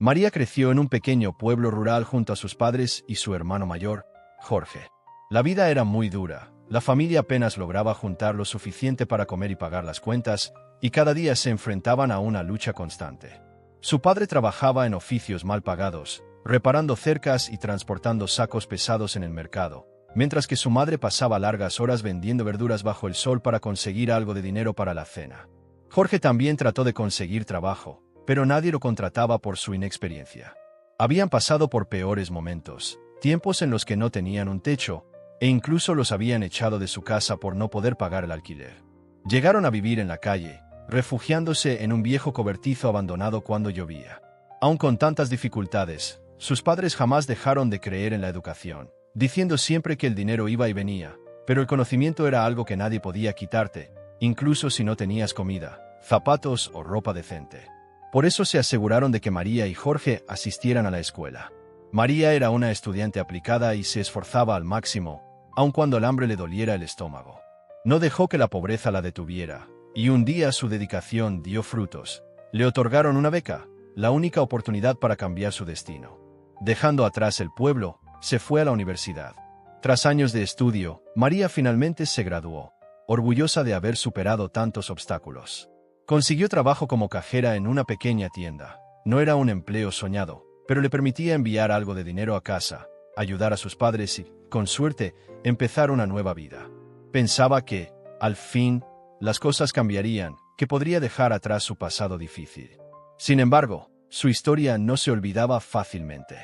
María creció en un pequeño pueblo rural junto a sus padres y su hermano mayor, Jorge. La vida era muy dura, la familia apenas lograba juntar lo suficiente para comer y pagar las cuentas, y cada día se enfrentaban a una lucha constante. Su padre trabajaba en oficios mal pagados, reparando cercas y transportando sacos pesados en el mercado, mientras que su madre pasaba largas horas vendiendo verduras bajo el sol para conseguir algo de dinero para la cena. Jorge también trató de conseguir trabajo, pero nadie lo contrataba por su inexperiencia. Habían pasado por peores momentos, tiempos en los que no tenían un techo, e incluso los habían echado de su casa por no poder pagar el alquiler. Llegaron a vivir en la calle, refugiándose en un viejo cobertizo abandonado cuando llovía. Aun con tantas dificultades, sus padres jamás dejaron de creer en la educación, diciendo siempre que el dinero iba y venía, pero el conocimiento era algo que nadie podía quitarte, incluso si no tenías comida, zapatos o ropa decente. Por eso se aseguraron de que María y Jorge asistieran a la escuela. María era una estudiante aplicada y se esforzaba al máximo, aun cuando el hambre le doliera el estómago. No dejó que la pobreza la detuviera, y un día su dedicación dio frutos. Le otorgaron una beca, la única oportunidad para cambiar su destino. Dejando atrás el pueblo, se fue a la universidad. Tras años de estudio, María finalmente se graduó, orgullosa de haber superado tantos obstáculos. Consiguió trabajo como cajera en una pequeña tienda. No era un empleo soñado, pero le permitía enviar algo de dinero a casa, ayudar a sus padres y, con suerte, empezar una nueva vida. Pensaba que, al fin, las cosas cambiarían, que podría dejar atrás su pasado difícil. Sin embargo, su historia no se olvidaba fácilmente.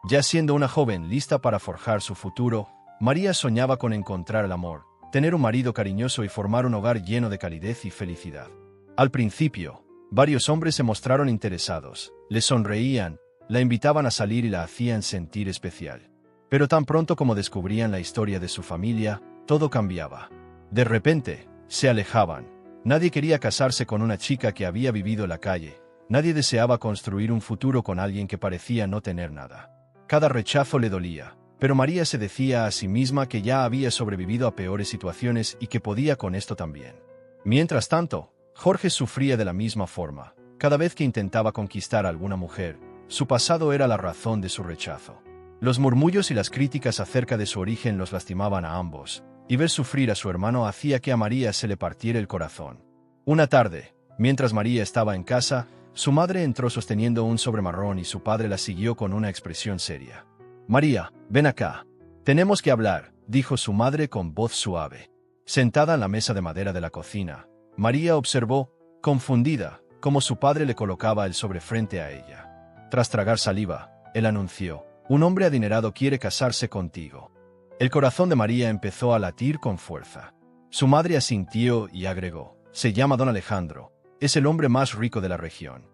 Ya siendo una joven lista para forjar su futuro, María soñaba con encontrar el amor, tener un marido cariñoso y formar un hogar lleno de calidez y felicidad. Al principio, varios hombres se mostraron interesados, le sonreían, la invitaban a salir y la hacían sentir especial. Pero tan pronto como descubrían la historia de su familia, todo cambiaba. De repente, se alejaban. Nadie quería casarse con una chica que había vivido en la calle. Nadie deseaba construir un futuro con alguien que parecía no tener nada. Cada rechazo le dolía, pero María se decía a sí misma que ya había sobrevivido a peores situaciones y que podía con esto también. Mientras tanto, Jorge sufría de la misma forma. Cada vez que intentaba conquistar a alguna mujer, su pasado era la razón de su rechazo. Los murmullos y las críticas acerca de su origen los lastimaban a ambos, y ver sufrir a su hermano hacía que a María se le partiera el corazón. Una tarde, mientras María estaba en casa, su madre entró sosteniendo un sobre marrón y su padre la siguió con una expresión seria. «María, ven acá. Tenemos que hablar», dijo su madre con voz suave. Sentada en la mesa de madera de la cocina, María observó, confundida, cómo su padre le colocaba el sobre frente a ella. Tras tragar saliva, él anunció: «Un hombre adinerado quiere casarse contigo». El corazón de María empezó a latir con fuerza. Su madre asintió y agregó: «Se llama Don Alejandro. Es el hombre más rico de la región».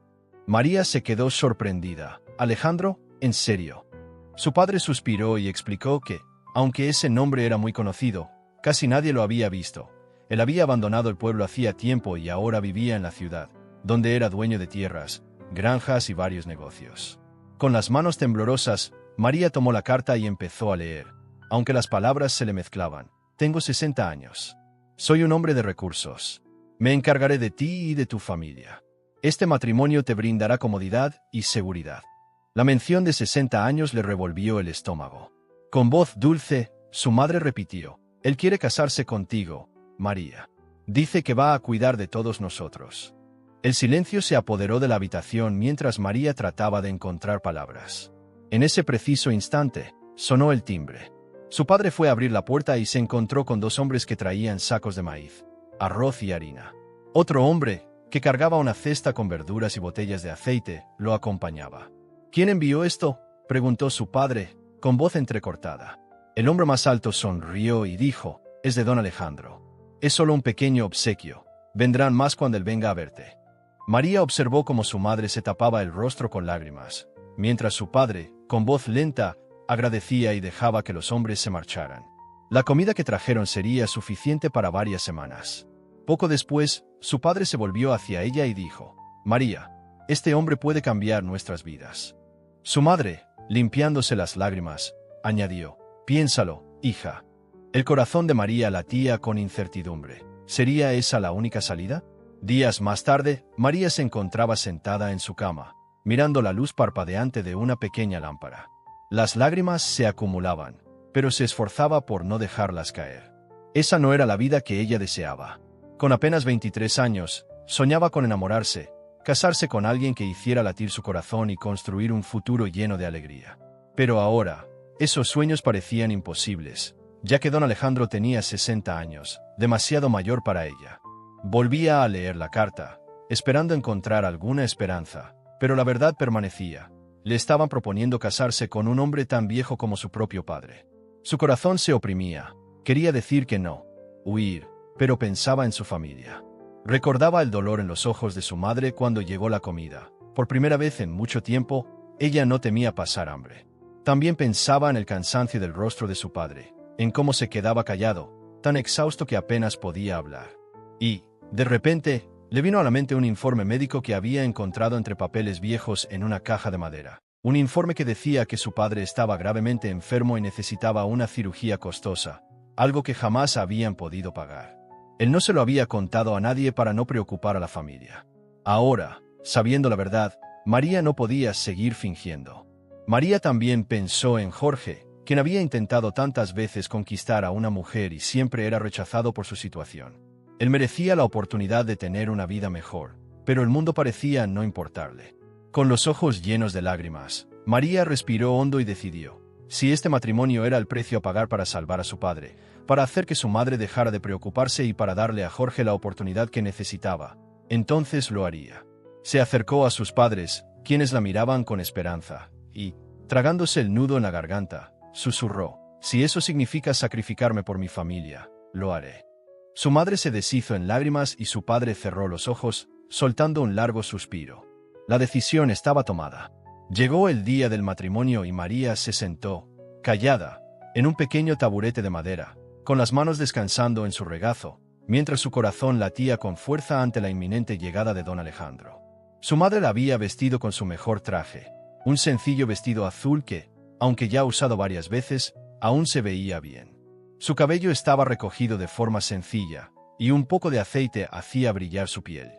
María se quedó sorprendida. «¿Alejandro? ¿En serio?». Su padre suspiró y explicó que, aunque ese nombre era muy conocido, casi nadie lo había visto. Él había abandonado el pueblo hacía tiempo y ahora vivía en la ciudad, donde era dueño de tierras, granjas y varios negocios. Con las manos temblorosas, María tomó la carta y empezó a leer, aunque las palabras se le mezclaban. «Tengo 60 años. Soy un hombre de recursos. Me encargaré de ti y de tu familia. Este matrimonio te brindará comodidad y seguridad». La mención de 60 años le revolvió el estómago. Con voz dulce, su madre repitió: «Él quiere casarse contigo, María. Dice que va a cuidar de todos nosotros». El silencio se apoderó de la habitación mientras María trataba de encontrar palabras. En ese preciso instante, sonó el timbre. Su padre fue a abrir la puerta y se encontró con dos hombres que traían sacos de maíz, arroz y harina. Otro hombre, que cargaba una cesta con verduras y botellas de aceite, lo acompañaba. «¿Quién envió esto?», preguntó su padre, con voz entrecortada. El hombre más alto sonrió y dijo: «Es de don Alejandro. Es solo un pequeño obsequio. Vendrán más cuando él venga a verte». María observó cómo su madre se tapaba el rostro con lágrimas, mientras su padre, con voz lenta, agradecía y dejaba que los hombres se marcharan. La comida que trajeron sería suficiente para varias semanas. Poco después, su padre se volvió hacia ella y dijo: «María, este hombre puede cambiar nuestras vidas». Su madre, limpiándose las lágrimas, añadió: «Piénsalo, hija». El corazón de María latía con incertidumbre. ¿Sería esa la única salida? Días más tarde, María se encontraba sentada en su cama, mirando la luz parpadeante de una pequeña lámpara. Las lágrimas se acumulaban, pero se esforzaba por no dejarlas caer. Esa no era la vida que ella deseaba. Con apenas 23 años, soñaba con enamorarse, casarse con alguien que hiciera latir su corazón y construir un futuro lleno de alegría. Pero ahora, esos sueños parecían imposibles, ya que don Alejandro tenía 60 años, demasiado mayor para ella. Volvía a leer la carta, esperando encontrar alguna esperanza, pero la verdad permanecía. Le estaban proponiendo casarse con un hombre tan viejo como su propio padre. Su corazón se oprimía, quería decir que no, huir, pero pensaba en su familia. Recordaba el dolor en los ojos de su madre cuando llegó la comida. Por primera vez en mucho tiempo, ella no temía pasar hambre. También pensaba en el cansancio del rostro de su padre, en cómo se quedaba callado, tan exhausto que apenas podía hablar. Y, de repente, le vino a la mente un informe médico que había encontrado entre papeles viejos en una caja de madera. Un informe que decía que su padre estaba gravemente enfermo y necesitaba una cirugía costosa, algo que jamás habían podido pagar. Él no se lo había contado a nadie para no preocupar a la familia. Ahora, sabiendo la verdad, María no podía seguir fingiendo. María también pensó en Jorge, quien había intentado tantas veces conquistar a una mujer y siempre era rechazado por su situación. Él merecía la oportunidad de tener una vida mejor, pero el mundo parecía no importarle. Con los ojos llenos de lágrimas, María respiró hondo y decidió: si este matrimonio era el precio a pagar para salvar a su padre, para hacer que su madre dejara de preocuparse y para darle a Jorge la oportunidad que necesitaba, entonces lo haría. Se acercó a sus padres, quienes la miraban con esperanza, y, tragándose el nudo en la garganta, susurró: si eso significa sacrificarme por mi familia, lo haré. Su madre se deshizo en lágrimas y su padre cerró los ojos, soltando un largo suspiro. La decisión estaba tomada. Llegó el día del matrimonio y María se sentó, callada, en un pequeño taburete de madera, con las manos descansando en su regazo, mientras su corazón latía con fuerza ante la inminente llegada de don Alejandro. Su madre la había vestido con su mejor traje, un sencillo vestido azul que, aunque ya usado varias veces, aún se veía bien. Su cabello estaba recogido de forma sencilla, y un poco de aceite hacía brillar su piel.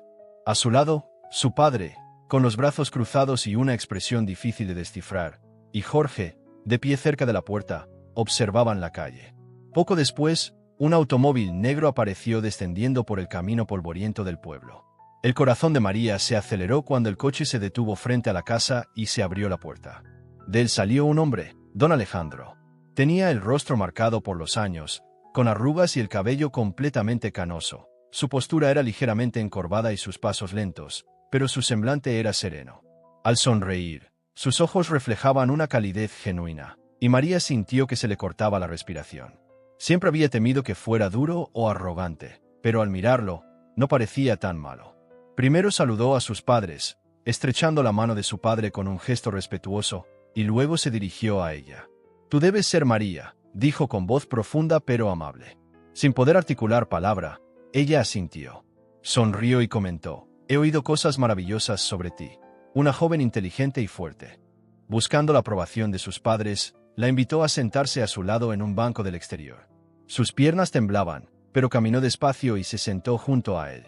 A su lado, su padre, con los brazos cruzados y una expresión difícil de descifrar, y Jorge, de pie cerca de la puerta, observaban la calle. Poco después, un automóvil negro apareció descendiendo por el camino polvoriento del pueblo. El corazón de María se aceleró cuando el coche se detuvo frente a la casa y se abrió la puerta. De él salió un hombre, don Alejandro. Tenía el rostro marcado por los años, con arrugas y el cabello completamente canoso. Su postura era ligeramente encorvada y sus pasos lentos, pero su semblante era sereno. Al sonreír, sus ojos reflejaban una calidez genuina, y María sintió que se le cortaba la respiración. Siempre había temido que fuera duro o arrogante, pero al mirarlo, no parecía tan malo. Primero saludó a sus padres, estrechando la mano de su padre con un gesto respetuoso, y luego se dirigió a ella. «Tú debes ser María», dijo con voz profunda pero amable. Sin poder articular palabra, ella asintió. Sonrió y comentó: «He oído cosas maravillosas sobre ti. Una joven inteligente y fuerte». Buscando la aprobación de sus padres, la invitó a sentarse a su lado en un banco del exterior. Sus piernas temblaban, pero caminó despacio y se sentó junto a él.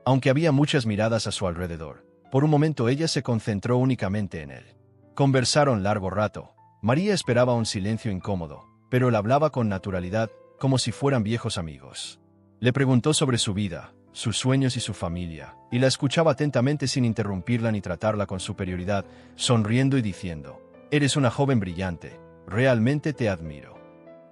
Aunque había muchas miradas a su alrededor, por un momento ella se concentró únicamente en él. Conversaron largo rato. María esperaba un silencio incómodo, pero él hablaba con naturalidad, como si fueran viejos amigos. Le preguntó sobre su vida, sus sueños y su familia, y la escuchaba atentamente sin interrumpirla ni tratarla con superioridad, sonriendo y diciendo: «Eres una joven brillante, realmente te admiro».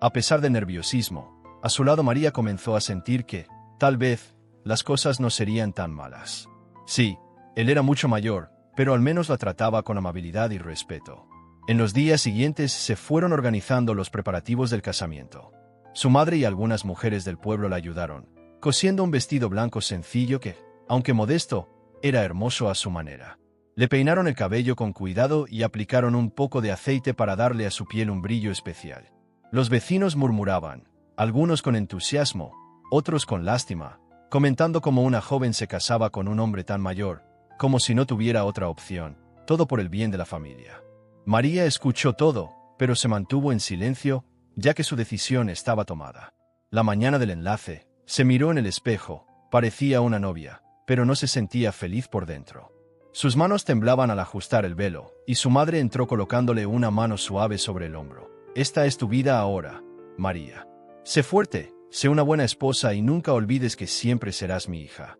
A pesar del nerviosismo, a su lado María comenzó a sentir que, tal vez, las cosas no serían tan malas. Sí, él era mucho mayor, pero al menos la trataba con amabilidad y respeto. En los días siguientes se fueron organizando los preparativos del casamiento. Su madre y algunas mujeres del pueblo la ayudaron, cosiendo un vestido blanco sencillo que, aunque modesto, era hermoso a su manera. Le peinaron el cabello con cuidado y aplicaron un poco de aceite para darle a su piel un brillo especial. Los vecinos murmuraban, algunos con entusiasmo, otros con lástima, comentando cómo una joven se casaba con un hombre tan mayor, como si no tuviera otra opción, todo por el bien de la familia. María escuchó todo, pero se mantuvo en silencio, ya que su decisión estaba tomada. La mañana del enlace, se miró en el espejo, parecía una novia, pero no se sentía feliz por dentro. Sus manos temblaban al ajustar el velo, y su madre entró colocándole una mano suave sobre el hombro. Esta es tu vida ahora, María. Sé fuerte, sé una buena esposa y nunca olvides que siempre serás mi hija.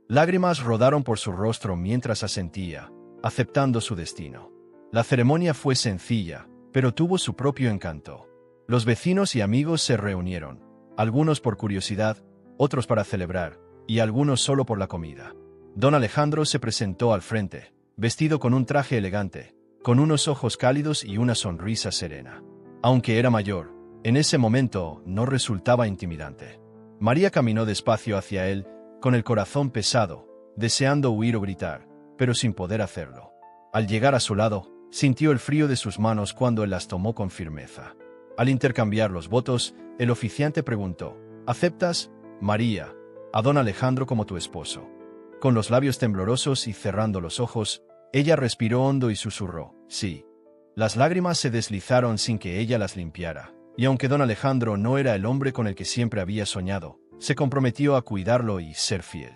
Lágrimas rodaron por su rostro mientras asentía, aceptando su destino. La ceremonia fue sencilla, pero tuvo su propio encanto. Los vecinos y amigos se reunieron, algunos por curiosidad, otros para celebrar, y algunos solo por la comida. Don Alejandro se presentó al frente, vestido con un traje elegante, con unos ojos cálidos y una sonrisa serena. Aunque era mayor, en ese momento no resultaba intimidante. María caminó despacio hacia él, con el corazón pesado, deseando huir o gritar, pero sin poder hacerlo. Al llegar a su lado, sintió el frío de sus manos cuando él las tomó con firmeza. Al intercambiar los votos, el oficiante preguntó: ¿Aceptas, María, a don Alejandro como tu esposo? Con los labios temblorosos y cerrando los ojos, ella respiró hondo y susurró: sí. Las lágrimas se deslizaron sin que ella las limpiara, y aunque don Alejandro no era el hombre con el que siempre había soñado, se comprometió a cuidarlo y ser fiel.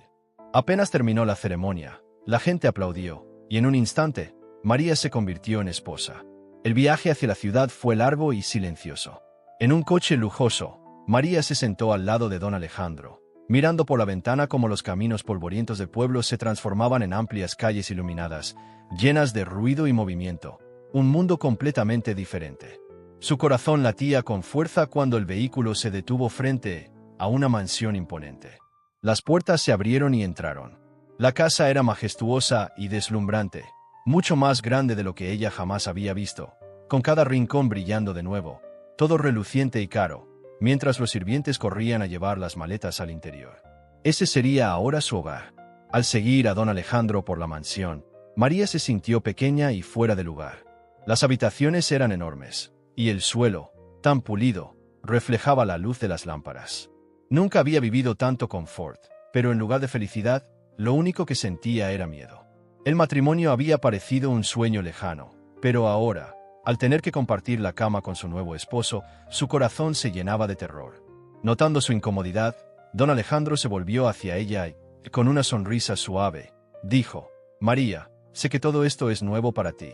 Apenas terminó la ceremonia, la gente aplaudió, y en un instante, María se convirtió en esposa. El viaje hacia la ciudad fue largo y silencioso. En un coche lujoso, María se sentó al lado de don Alejandro, mirando por la ventana cómo los caminos polvorientos del pueblo se transformaban en amplias calles iluminadas, llenas de ruido y movimiento, un mundo completamente diferente. Su corazón latía con fuerza cuando el vehículo se detuvo frente a una mansión imponente. Las puertas se abrieron y entraron. La casa era majestuosa y deslumbrante, mucho más grande de lo que ella jamás había visto, con cada rincón brillando de nuevo, todo reluciente y caro, mientras los sirvientes corrían a llevar las maletas al interior. Ese sería ahora su hogar. Al seguir a don Alejandro por la mansión, María se sintió pequeña y fuera de lugar. Las habitaciones eran enormes, y el suelo, tan pulido, reflejaba la luz de las lámparas. Nunca había vivido tanto confort, pero en lugar de felicidad, lo único que sentía era miedo. El matrimonio había parecido un sueño lejano, pero ahora, al tener que compartir la cama con su nuevo esposo, su corazón se llenaba de terror. Notando su incomodidad, don Alejandro se volvió hacia ella y, con una sonrisa suave, dijo: María, sé que todo esto es nuevo para ti.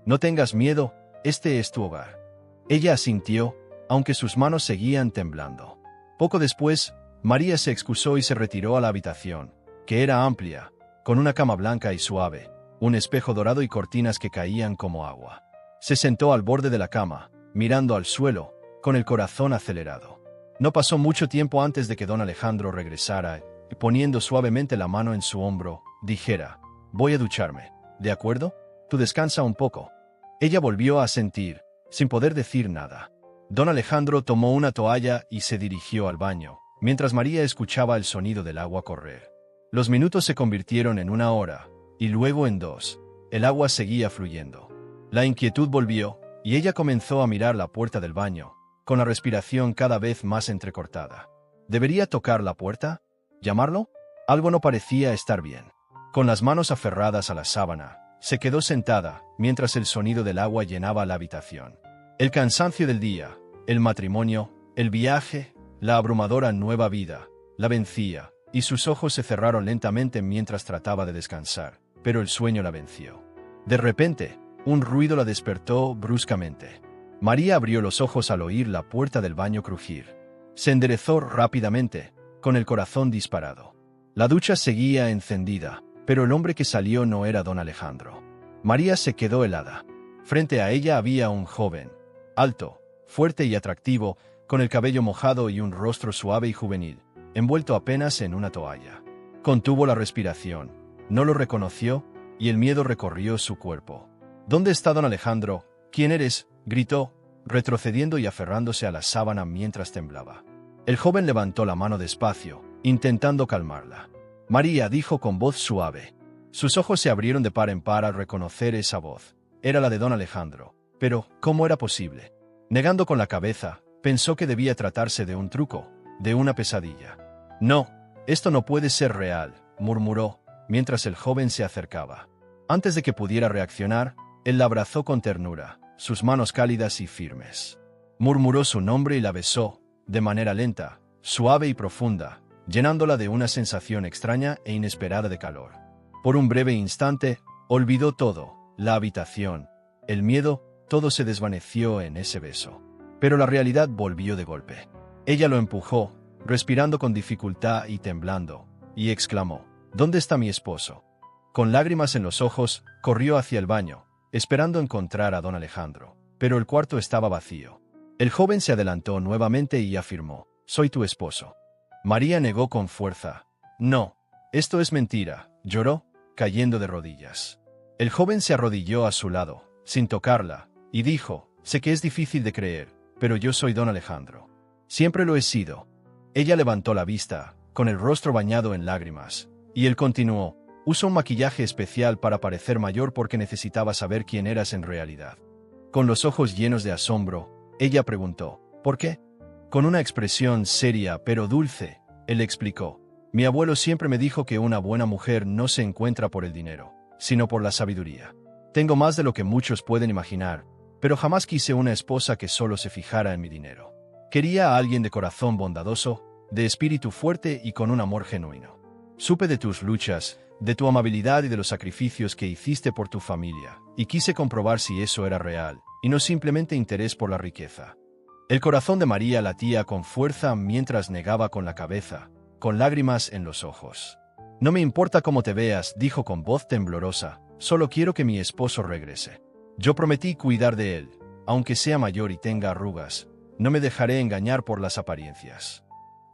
No tengas miedo, este es tu hogar. Ella asintió, aunque sus manos seguían temblando. Poco después, María se excusó y se retiró a la habitación, que era amplia, con una cama blanca y suave, un espejo dorado y cortinas que caían como agua. Se sentó al borde de la cama, mirando al suelo, con el corazón acelerado. No pasó mucho tiempo antes de que don Alejandro regresara y, poniendo suavemente la mano en su hombro, dijera: voy a ducharme, ¿de acuerdo? Tú descansa un poco. Ella volvió a asentir, sin poder decir nada. Don Alejandro tomó una toalla y se dirigió al baño, mientras María escuchaba el sonido del agua correr. Los minutos se convirtieron en 1 hora, y luego en 2. El agua seguía fluyendo. La inquietud volvió, y ella comenzó a mirar la puerta del baño, con la respiración cada vez más entrecortada. ¿Debería tocar la puerta? ¿Llamarlo? Algo no parecía estar bien. Con las manos aferradas a la sábana, se quedó sentada, mientras el sonido del agua llenaba la habitación. El cansancio del día, el matrimonio, el viaje, la abrumadora nueva vida, la vencía, y sus ojos se cerraron lentamente mientras trataba de descansar, pero el sueño la venció. De repente, un ruido la despertó bruscamente. María abrió los ojos al oír la puerta del baño crujir. Se enderezó rápidamente, con el corazón disparado. La ducha seguía encendida, pero el hombre que salió no era don Alejandro. María se quedó helada. Frente a ella había un joven, alto, fuerte y atractivo, con el cabello mojado y un rostro suave y juvenil, envuelto apenas en una toalla. Contuvo la respiración, no lo reconoció, y el miedo recorrió su cuerpo. ¿Dónde está don Alejandro? ¿Quién eres?, gritó, retrocediendo y aferrándose a la sábana mientras temblaba. El joven levantó la mano despacio, intentando calmarla. María, dijo con voz suave. Sus ojos se abrieron de par en par al reconocer esa voz. Era la de don Alejandro. Pero, ¿cómo era posible? Negando con la cabeza, pensó que debía tratarse de un truco, de una pesadilla. No, esto no puede ser real, murmuró, mientras el joven se acercaba. Antes de que pudiera reaccionar, él la abrazó con ternura, sus manos cálidas y firmes. Murmuró su nombre y la besó, de manera lenta, suave y profunda, llenándola de una sensación extraña e inesperada de calor. Por un breve instante, Olvidó todo, la habitación, el miedo, todo se desvaneció en ese beso. Pero la realidad volvió de golpe. Ella lo empujó, respirando con dificultad y temblando, y exclamó: «¿Dónde está mi esposo?». Con lágrimas en los ojos, corrió hacia el baño, esperando encontrar a don Alejandro, pero el cuarto estaba vacío. El joven se adelantó nuevamente y afirmó: «Soy tu esposo». María negó con fuerza: «No, esto es mentira», lloró, cayendo de rodillas. El joven se arrodilló a su lado, sin tocarla, y dijo: «Sé que es difícil de creer, pero yo soy don Alejandro. Siempre lo he sido». Ella levantó la vista, con el rostro bañado en lágrimas, y él continuó: «Uso un maquillaje especial para parecer mayor porque necesitaba saber quién eras en realidad». Con los ojos llenos de asombro, ella preguntó: «¿Por qué?». Con una expresión seria pero dulce, él explicó: «Mi abuelo siempre me dijo que una buena mujer no se encuentra por el dinero, sino por la sabiduría. Tengo más de lo que muchos pueden imaginar, pero jamás quise una esposa que solo se fijara en mi dinero. Quería a alguien de corazón bondadoso, de espíritu fuerte y con un amor genuino. Supe de tus luchas, de tu amabilidad y de los sacrificios que hiciste por tu familia, y quise comprobar si eso era real, y no simplemente interés por la riqueza». El corazón de María latía con fuerza mientras negaba con la cabeza, con lágrimas en los ojos. «No me importa cómo te veas», dijo con voz temblorosa, «solo quiero que mi esposo regrese. Yo prometí cuidar de él, aunque sea mayor y tenga arrugas. No me dejaré engañar por las apariencias».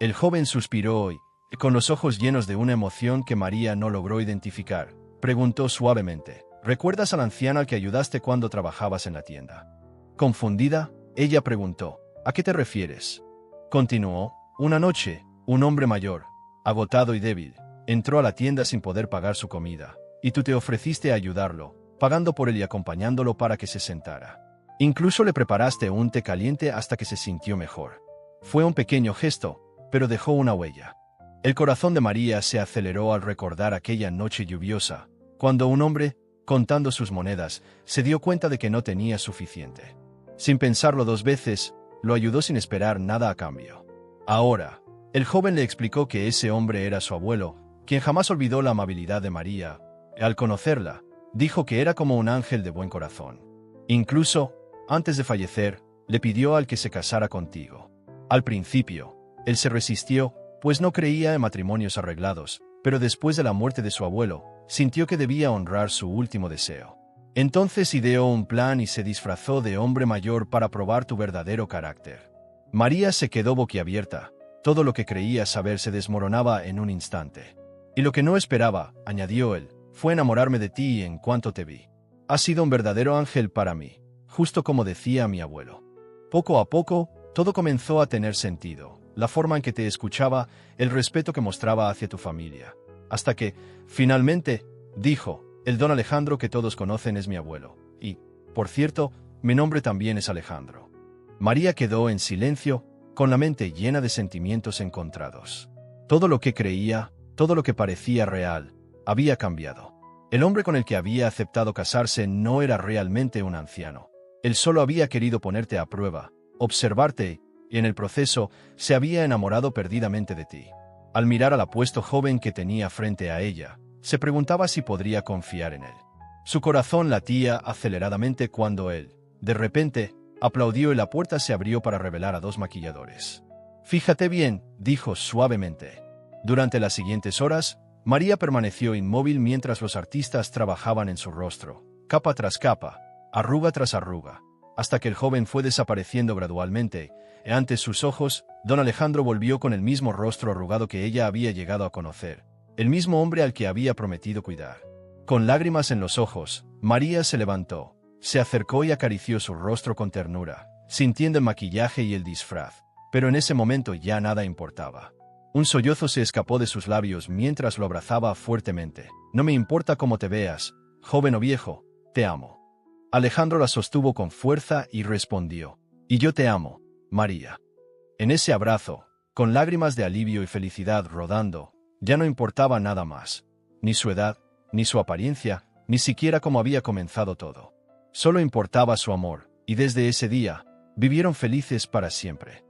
El joven suspiró y, con los ojos llenos de una emoción que María no logró identificar, preguntó suavemente: «¿Recuerdas a la anciana al que ayudaste cuando trabajabas en la tienda?». Confundida, ella preguntó: «¿A qué te refieres?». Continuó: «Una noche, un hombre mayor, agotado y débil, entró a la tienda sin poder pagar su comida, y tú te ofreciste a ayudarlo, pagando por él y acompañándolo para que se sentara. Incluso le preparaste un té caliente hasta que se sintió mejor. Fue un pequeño gesto, pero dejó una huella». El corazón de María se aceleró al recordar aquella noche lluviosa, cuando un hombre, contando sus monedas, se dio cuenta de que no tenía suficiente. Sin pensarlo dos veces, lo ayudó sin esperar nada a cambio. Ahora, el joven le explicó que ese hombre era su abuelo, quien jamás olvidó la amabilidad de María. Al conocerla, dijo que era como un ángel de buen corazón. Incluso, antes de fallecer, le pidió al que se casara contigo. Al principio, él se resistió, pues no creía en matrimonios arreglados, pero después de la muerte de su abuelo, sintió que debía honrar su último deseo. Entonces ideó un plan y se disfrazó de hombre mayor para probar tu verdadero carácter». María se quedó boquiabierta. Todo lo que creía saber se desmoronaba en un instante. «Y lo que no esperaba», añadió él, «fue enamorarme de ti en cuanto te vi. Has sido un verdadero ángel para mí, justo como decía mi abuelo». Poco a poco, todo comenzó a tener sentido. La forma en que te escuchaba, el respeto que mostraba hacia tu familia. Hasta que, finalmente, dijo: «El don Alejandro que todos conocen es mi abuelo. Y, por cierto, mi nombre también es Alejandro». María quedó en silencio, con la mente llena de sentimientos encontrados. Todo lo que creía, todo lo que parecía real, había cambiado. El hombre con el que había aceptado casarse no era realmente un anciano. Él solo había querido ponerte a prueba, observarte, y en el proceso se había enamorado perdidamente de ti. Al mirar al apuesto joven que tenía frente a ella, se preguntaba si podría confiar en él. Su corazón latía aceleradamente cuando él, de repente, aplaudió y la puerta se abrió para revelar a dos maquilladores. «Fíjate bien», dijo suavemente. Durante las siguientes horas, María permaneció inmóvil mientras los artistas trabajaban en su rostro, capa tras capa, arruga tras arruga, hasta que el joven fue desapareciendo gradualmente, y ante sus ojos, don Alejandro volvió con el mismo rostro arrugado que ella había llegado a conocer, el mismo hombre al que había prometido cuidar. Con lágrimas en los ojos, María se levantó, se acercó y acarició su rostro con ternura, sintiendo el maquillaje y el disfraz, pero en ese momento ya nada importaba. Un sollozo se escapó de sus labios mientras lo abrazaba fuertemente. «No me importa cómo te veas, joven o viejo, te amo». Alejandro la sostuvo con fuerza y respondió: «Y yo te amo, María». En ese abrazo, con lágrimas de alivio y felicidad rodando, ya no importaba nada más, ni su edad, ni su apariencia, ni siquiera cómo había comenzado todo. Solo importaba su amor, y desde ese día, vivieron felices para siempre.